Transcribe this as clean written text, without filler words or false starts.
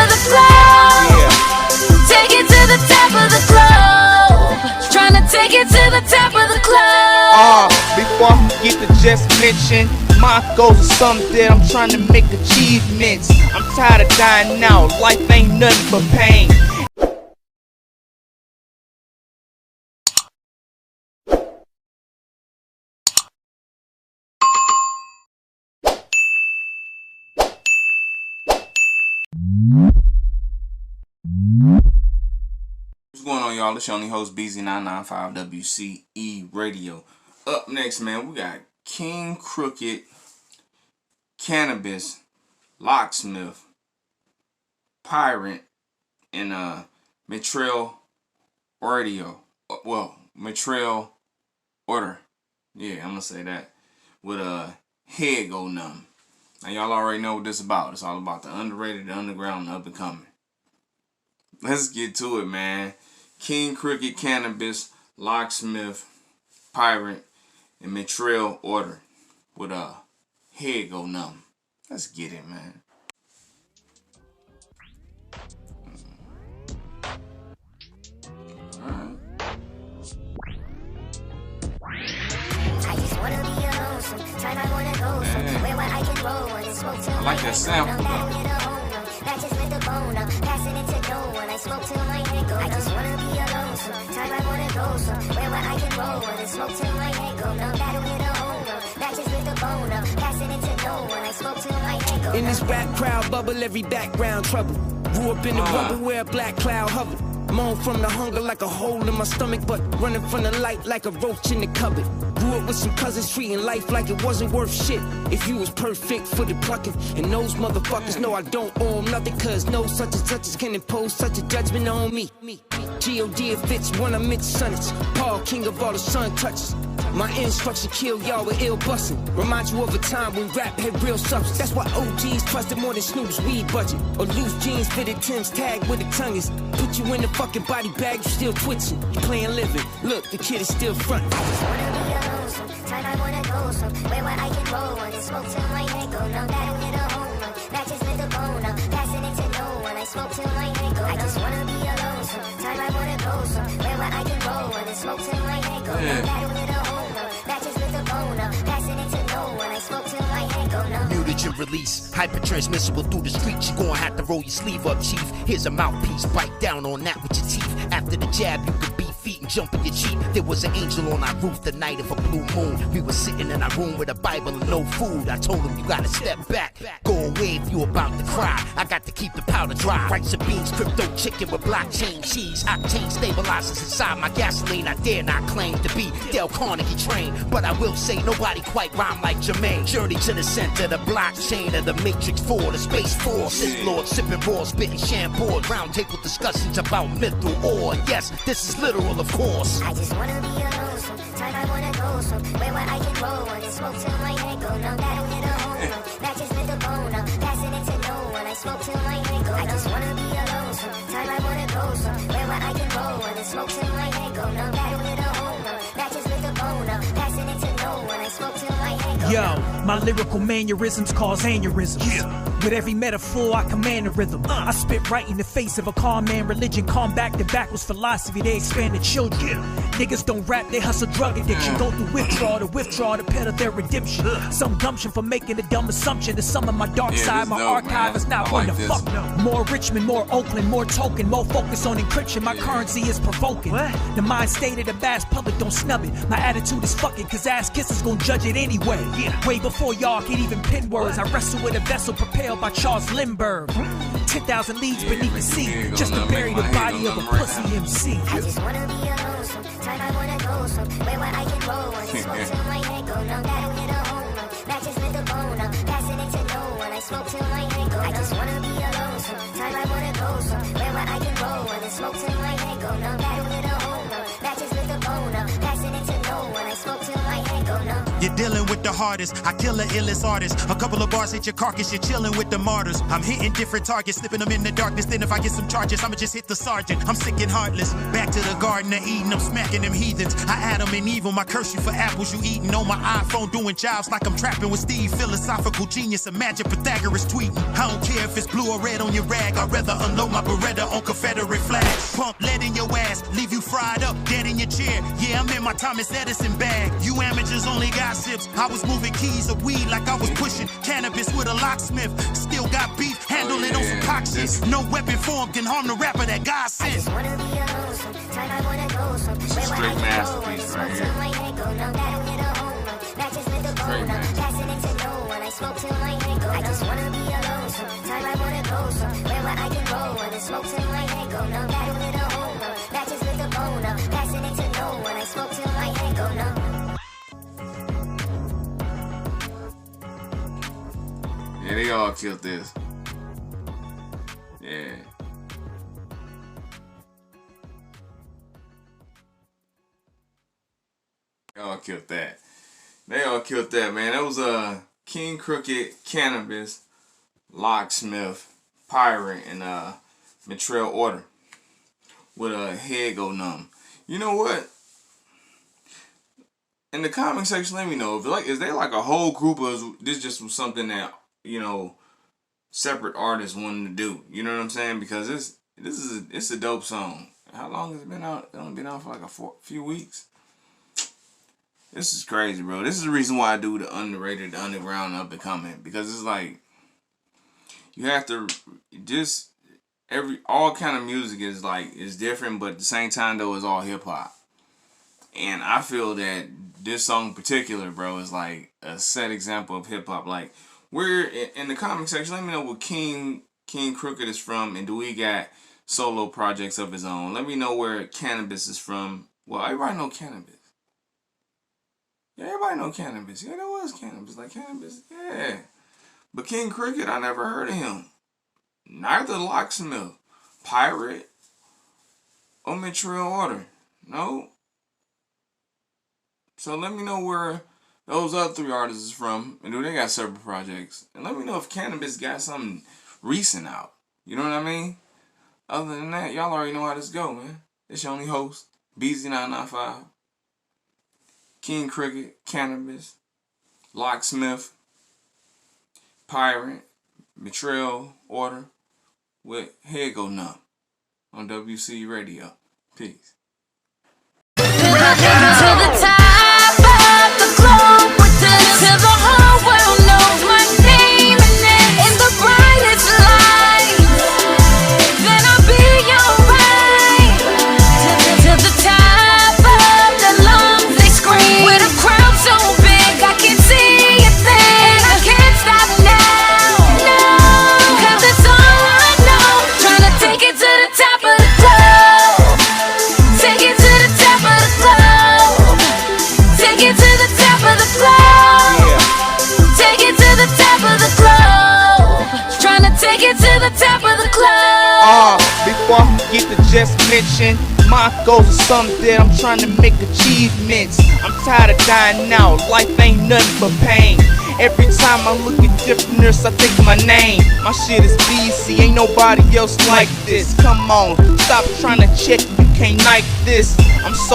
of the globe. Take it to the top of the globe. Trying to take it to the top of the globe. Before I forget to just mention, my goals are something that I'm trying to make achievements. I'm tired of dying now, life ain't nothing but pain. What's going on, y'all? It's your only host, BZ995 WCE Radio. Up next, man, we got King Crooked, Cannibus, Locksmith, Pyrit, and Mithril, Oreder. Mithril, Oreder. Yeah, I'm gonna say that. With Head Go Numb. Now, y'all already know what this is about. It's all about the underrated, the underground, and the up and coming. Let's get to it, man. King Crooked, Cannibus, Locksmith, Pyrit, and Mithril Oreder with Head Go Numb. Let's get it, man. Alright. I just wanna be alone, sometime I wanna go somewhere where I can roll and smoke till I like that sample though. Not just with the bone up, passing it to no one. I smoke till my head go. I just wanna be alone, sometime I wanna go somewhere where I can roll and smoke till my head go. No battle with a home run, not just with the bone up, passing it to no one. I smoke till my head go. In this rap crowd bubble, every background trouble. Grew up in the rubble where a black cloud hovered. Moan from the hunger like a hole in my stomach, but running from the light like a roach in the cupboard. Grew up with some cousins treating life like it wasn't worth shit. If you was perfect for the plucking, and those motherfuckers know I don't owe them nothing, cause no such and such as can impose such a judgment on me. G.O.D. if it's one of Mitch sonnets, Paul King of all the sun touches. My instruction kill y'all with ill bussin'. Remind you of a time when rap had real substance. That's why OGs trusted more than Snoop's weed budget. Or loose jeans fitted Tim's tag with the tongue is. Put you in the fucking body bag, you still twitching. You playing living. Look, the kid is still frontin'. I just wanna be alone, sometime I wanna go somewhere where I can roll and smoke till my head go. No battle with a home run, not just with the bone up, passing it to no one. I smoke till my head go. I just wanna be alone, sometime I wanna go somewhere where I can roll and smoke till my head go. No battle with a home run, not just with the bone up, passing it to no one. I smoke till my head go. No. Muted your release, hyper transmissible through the streets. You gon' have to roll your sleeve up, chief. Here's a mouthpiece, bite down on that with your teeth. After the jab, you could beat feet and jump in your Jeep. There was an angel on our roof the night of a blue moon. We were sitting in our room with a Bible and no food. I told him you gotta step back, go away if you about to cry. I got to keep the powder dry. Rice and beans, crypto chicken with blockchain cheese. Octane stabilizers inside my gasoline. I dare not claim to be Dale Carnegie trained, but I will say nobody quite rhyme like Jermaine. Journey to the center, the blockchain of the Matrix 4, the Space Force. Sith Lord sipping raw, spitting shampoo. Round table discussions about Mithril ore. Yes, this is literal, of course. I just wanna be alone, sometime I wanna go somewhere where I can roll and smoke till my head go. No battle with a home run, not just with the bone up, passing it to no one. I smoke till my head go. I just wanna be alone, sometime I wanna go somewhere where I can roll and smoke till my head go. No battle with a home run, not just with the bone up, passing it to no one. I smoke till my head go. Yo, my lyrical mannerisms cause aneurysms. With every metaphor, I command a rhythm. I spit right in the face of a calm man religion. Calm back to backwards philosophy, they expand the children. Niggas don't rap, they hustle drug addiction. Go through withdrawal to pedal their redemption. Some gumption for making a dumb assumption. To some of my dark side, my archive is not one to fuck. More Richmond, more Oakland, more token, more focus on encryption. My currency is provoking. The mind state of the vast public, don't snub it. My attitude is fucking, cause ass kissers gon' judge it anyway. Way before y'all can even pin words, I wrestle with a vessel propelled by Charles Lindbergh. 10,000 leagues beneath the sea, just to bury the body of a pussy MC. I just wanna be alone, sometime I wanna go somewhere where I can roll and smoke till my head go. No battle with a home run, not just with the bone up, passing it to no one. I smoke till my head go. I just wanna be alone, sometime I wanna go somewhere where I can roll and smoke till my head go. No battle with a home run, not just with the bone up, passing it to no one. I smoke till my head go. No. You're dealing with the hardest. I kill the illest artist. A couple of bars hit your carcass, you're chilling with the martyrs. I'm hitting different targets, slipping them in the darkness. Then if I get some charges, I'ma just hit the sergeant. I'm sick and heartless. Back to the garden of Eden, I'm smacking them heathens. I Adam and Eve, I curse you for apples you eating. On my iPhone doing jobs like I'm trapping with Steve. Philosophical genius, imagine Pythagoras tweeting. I don't care if it's blue or red on your rag. I'd rather unload my Beretta on Confederate flags. Pump lead in your ass, leave you fried up, dead in your chair. Yeah, I'm in my Thomas Edison bag. You amateurs only gossips. I was moving keys of weed like I was pushing cannabis with a locksmith. Still got beef, handle it on some cock shit. No weapon form can harm the rapper that God sent. Straight masterpiece right here. Great man. Smoke till my head go. I just wanna be alone. Sometime I wanna go somewhere where I can roll. When the smoke till my head go numb. Battle with a home run. Matches with a bone up. Passing it to no one. I smoke till my head go numb. Yeah, they all killed this. Yeah. They all killed that. They all killed that, man. That was King Crooked, Cannibus, Locksmith, Pyrit, and Mithril Oreder with a head go numb. You know what? In the comment section, let me know if is there like a whole group of this just was something that, you know, separate artists wanted to do. You know what I'm saying? Because it's a dope song. How long has it been out? It's only been out for like a few weeks. This is crazy, bro. This is the reason why I do the underrated, the underground, up and coming. Because it's like, you have to just, all kind of music is different, but at the same time though, it's all hip hop. And I feel that this song in particular, bro, is like a set example of hip hop. Like, we're in the comment section, let me know where King Crooked is from, and do he got solo projects of his own? Let me know where Cannibus is from. Well, everybody know Cannibus. Yeah, everybody know Cannibus. Yeah, there was Cannibus. Like Cannibus, yeah. But King Crooked, I never heard of him. Neither Locksmith, Pyrit, or Mithril Oreder. No. So let me know where those other three artists is from, and do they got several projects. And let me know if Cannibus got something recent out. You know what I mean? Other than that, y'all already know how this go, man. It's your only host, BZ995. King Crooked, Cannibus, Locksmith, Pyrit, Mithril Oreder with Head Go Numb on WC Radio. Peace. To the top of the globe, till the whole world knows my name, and then in the brightest light, then I'll be alright. To the top of the lungs they scream, with a crowd so big I can see a thing, and I can't stop now, no, 'cause it's all I know. Trying to take it to the top of the globe, take it to the top of the globe, take it to the top of the globe, take it to the top of the globe, trying to take it to the top of the globe. Before I forget to just mention, my goals are something that I'm trying to make achievements. I'm tired of dying out, life ain't nothing but pain. Every time I look at differentness, I think my name. My shit is BC, ain't nobody else like this. Come on, stop trying to check, you can't like this. I'm so